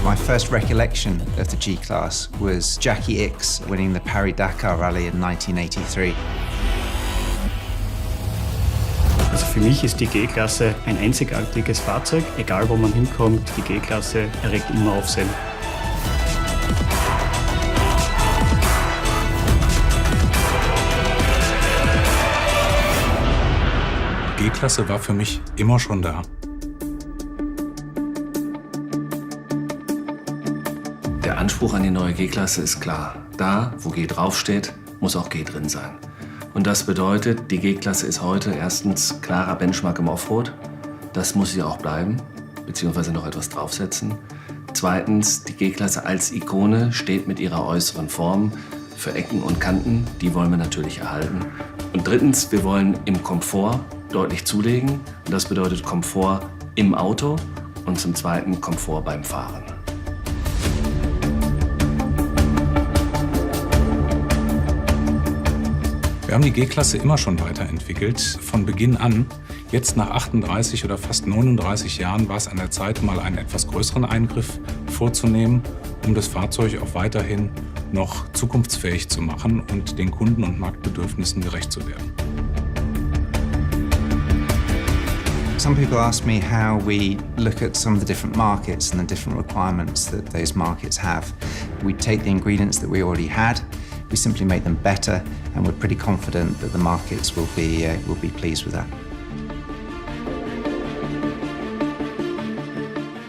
My first recollection of the G-Class was Jackie Ickx winning the Paris-Dakar Rally in 1983. Also für mich ist die G-Klasse ein einzigartiges Fahrzeug. Egal wo man hinkommt, die G-Klasse erregt immer Aufsehen. Die G-Klasse war für mich immer schon da. Der Anspruch an die neue G-Klasse ist klar. Da, wo G draufsteht, muss auch G drin sein. Und das bedeutet, die G-Klasse ist heute erstens klarer Benchmark im Offroad. Das muss sie auch bleiben, beziehungsweise noch etwas draufsetzen. Zweitens, die G-Klasse als Ikone steht mit ihrer äußeren Form für Ecken und Kanten. Die wollen wir natürlich erhalten. Und drittens, wir wollen im Komfort deutlich zulegen. Und das bedeutet Komfort im Auto und zum Zweiten Komfort beim Fahren. Wir haben die G-Klasse immer schon weiterentwickelt, von Beginn an. Jetzt nach 38 oder fast 39 Jahren war es an der Zeit, mal einen etwas größeren Eingriff vorzunehmen, um das Fahrzeug auch weiterhin noch zukunftsfähig zu machen und den Kunden- und Marktbedürfnissen gerecht zu werden. Some people ask me how we look at some of the different markets and the different requirements that those markets have. We take the ingredients that we already had, we simply make them better, and we're pretty confident that the markets will be pleased with that.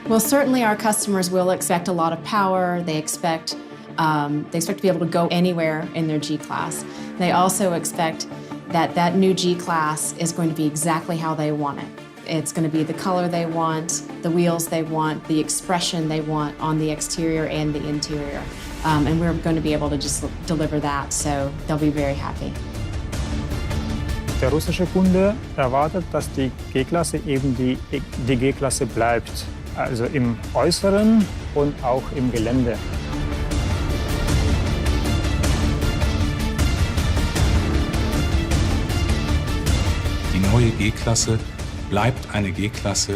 Well, certainly our customers will expect a lot of power. They expect to be able to go anywhere in their G-Class. They also expect that new G-Class is going to be exactly how they want it. It's going to be the color they want, the wheels they want, the expression they want on the exterior and the interior. And we're going to be able to just deliver that, so they'll be very happy. Der russische Kunde erwartet, dass die G-Klasse eben die G-Klasse bleibt. Also im Äußeren und auch im Gelände. Die neue G-Klasse bleibt eine G-Klasse,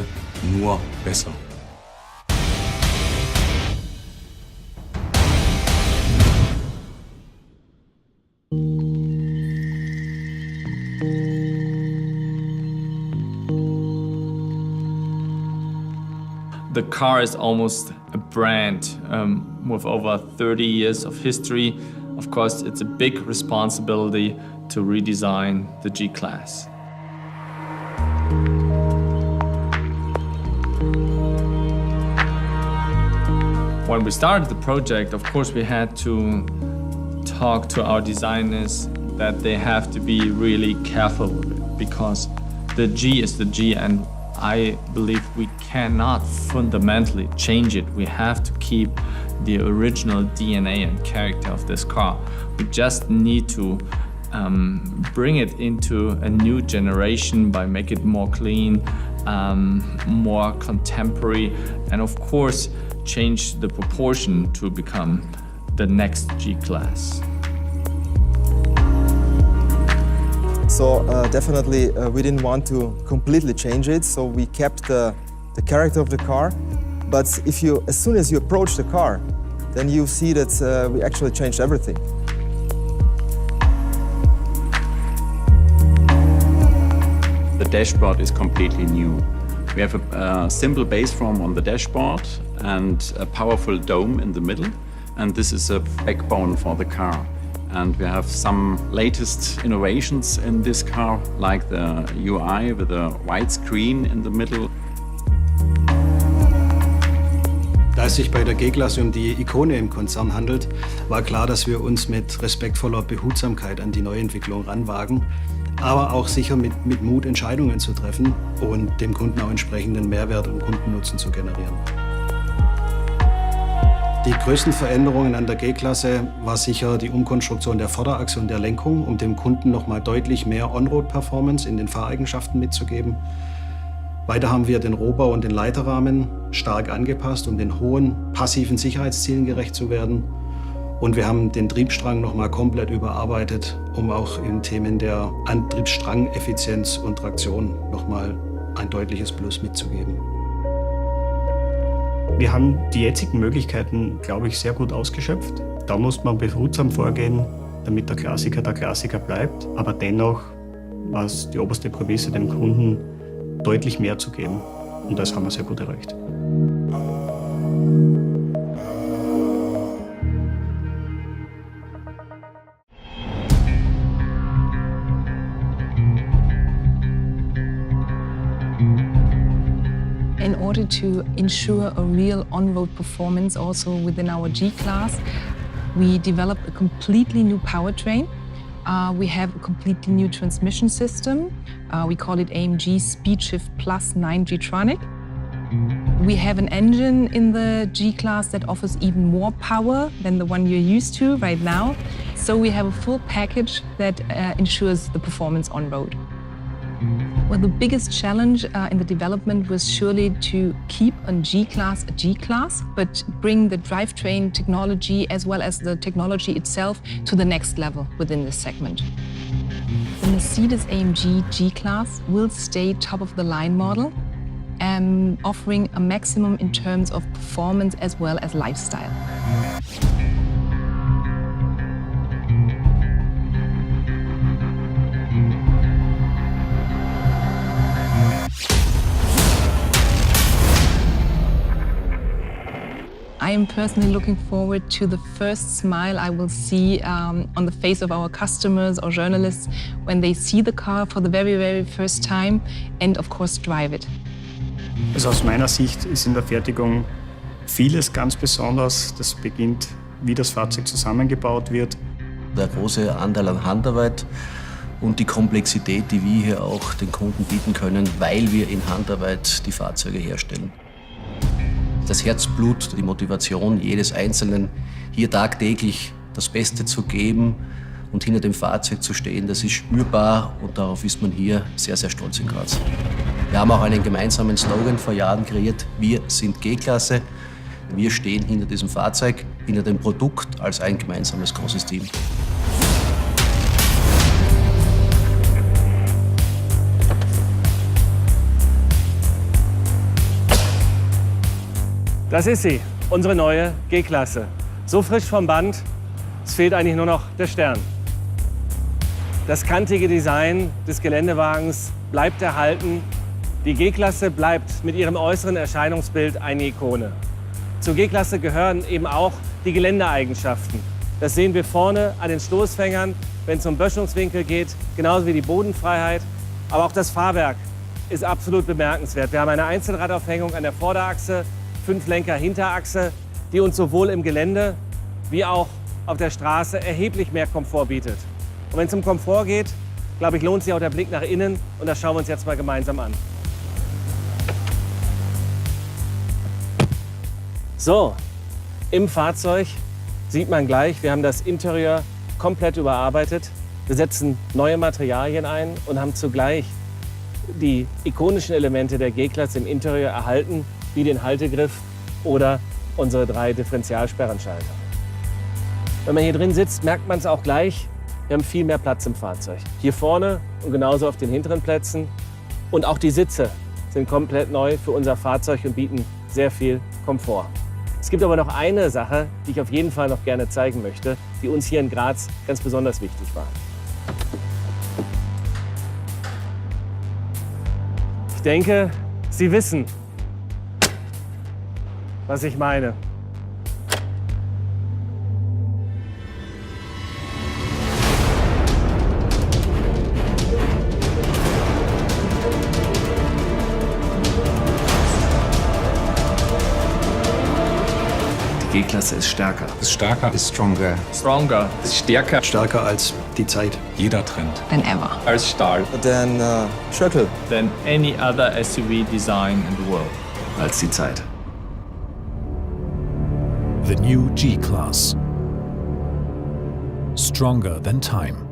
nur besser. The car is almost a brand with over 30 years of history. Of course, it's a big responsibility to redesign the G-Class. When we started the project, of course, we had to talk to our designers that they have to be really careful with it, because the G is the G, and I believe we cannot fundamentally change it. We have to keep the original DNA and character of this car. We just need to bring it into a new generation by making it more clean, more contemporary, and of course change the proportion to become the next G-Class. So definitely we didn't want to completely change it, so we kept the character of the car. But as soon as you approach the car, then you see that we actually changed everything. The dashboard is completely new. We have a simple base form on the dashboard and a powerful dome in the middle, and this is a backbone for the car. And we have some latest innovations in this car, like the UI with a white screen in the middle. Da es sich bei der G-Klasse um die Ikone im Konzern handelt, war klar, dass wir uns mit respektvoller Behutsamkeit an die Neuentwicklung ranwagen, aber auch sicher mit Mut Entscheidungen zu treffen und dem Kunden auch entsprechenden Mehrwert und Kundennutzen zu generieren. Die größten Veränderungen an der G-Klasse war sicher die Umkonstruktion der Vorderachse und der Lenkung, um dem Kunden nochmal deutlich mehr On-Road-Performance in den Fahreigenschaften mitzugeben. Weiter haben wir den Rohbau und den Leiterrahmen stark angepasst, um den hohen passiven Sicherheitszielen gerecht zu werden. Und wir haben den Triebstrang nochmal komplett überarbeitet, um auch in Themen der Antriebsstrangeffizienz und Traktion nochmal ein deutliches Plus mitzugeben. Wir haben die jetzigen Möglichkeiten, glaube ich, sehr gut ausgeschöpft. Da muss man behutsam vorgehen, damit der Klassiker bleibt, aber dennoch war es die oberste Prämisse, dem Kunden deutlich mehr zu geben. Und das haben wir sehr gut erreicht. In order to ensure a real on-road performance also within our G-Class, we developed a completely new powertrain. We have a completely new transmission system. We call it AMG SpeedShift Plus 9 G-Tronic. We have an engine in the G-Class that offers even more power than the one you're used to right now. So we have a full package that ensures the performance on road. Well, the biggest challenge in the development was surely to keep a G-Class, but bring the drivetrain technology as well as the technology itself to the next level within this segment. The Mercedes-AMG G-Class will stay top-of-the-line model, offering a maximum in terms of performance as well as lifestyle. I am personally looking forward to the first smile I will see on the face of our customers or journalists when they see the car for the very, very first time and of course drive it. Also aus meiner Sicht ist in der Fertigung vieles ganz besonders. Das beginnt, wie das Fahrzeug zusammengebaut wird. Der große Anteil an Handarbeit und die Komplexität, die wir hier auch den Kunden bieten können, weil wir in Handarbeit die Fahrzeuge herstellen. Das Herzblut, die Motivation jedes Einzelnen, hier tagtäglich das Beste zu geben und hinter dem Fahrzeug zu stehen, das ist spürbar und darauf ist man hier sehr, sehr stolz in Graz. Wir haben auch einen gemeinsamen Slogan vor Jahren kreiert: Wir sind G-Klasse. Wir stehen hinter diesem Fahrzeug, hinter dem Produkt als ein gemeinsames großes Team. Das ist sie, unsere neue G-Klasse. So frisch vom Band, es fehlt eigentlich nur noch der Stern. Das kantige Design des Geländewagens bleibt erhalten. Die G-Klasse bleibt mit ihrem äußeren Erscheinungsbild eine Ikone. Zur G-Klasse gehören eben auch die Geländeeigenschaften. Das sehen wir vorne an den Stoßfängern, wenn es um Böschungswinkel geht, genauso wie die Bodenfreiheit. Aber auch das Fahrwerk ist absolut bemerkenswert. Wir haben eine Einzelradaufhängung an der Vorderachse, 5-Lenker-Hinterachse, die uns sowohl im Gelände wie auch auf der Straße erheblich mehr Komfort bietet. Und wenn es um Komfort geht, glaube ich, lohnt sich auch der Blick nach innen und das schauen wir uns jetzt mal gemeinsam an. So, im Fahrzeug sieht man gleich, wir haben das Interieur komplett überarbeitet. Wir setzen neue Materialien ein und haben zugleich die ikonischen Elemente der G-Klasse im Interieur erhalten, wie den Haltegriff oder unsere 3 Differentialsperrenschalter. Wenn man hier drin sitzt, merkt man es auch gleich, wir haben viel mehr Platz im Fahrzeug. Hier vorne und genauso auf den hinteren Plätzen. Und auch die Sitze sind komplett neu für unser Fahrzeug und bieten sehr viel Komfort. Es gibt aber noch eine Sache, die ich auf jeden Fall noch gerne zeigen möchte, die uns hier in Graz ganz besonders wichtig war. Ich denke, Sie wissen, was ich meine. Die G-Klasse ist stärker. Ist stärker, Is stronger. Stronger. ist stärker. Stärker als die Zeit. Jeder Trend. Than ever. Als Stahl. Then Schöckl. Than any other SUV design in the world. Als die Zeit. The new G-Class. Stronger than time.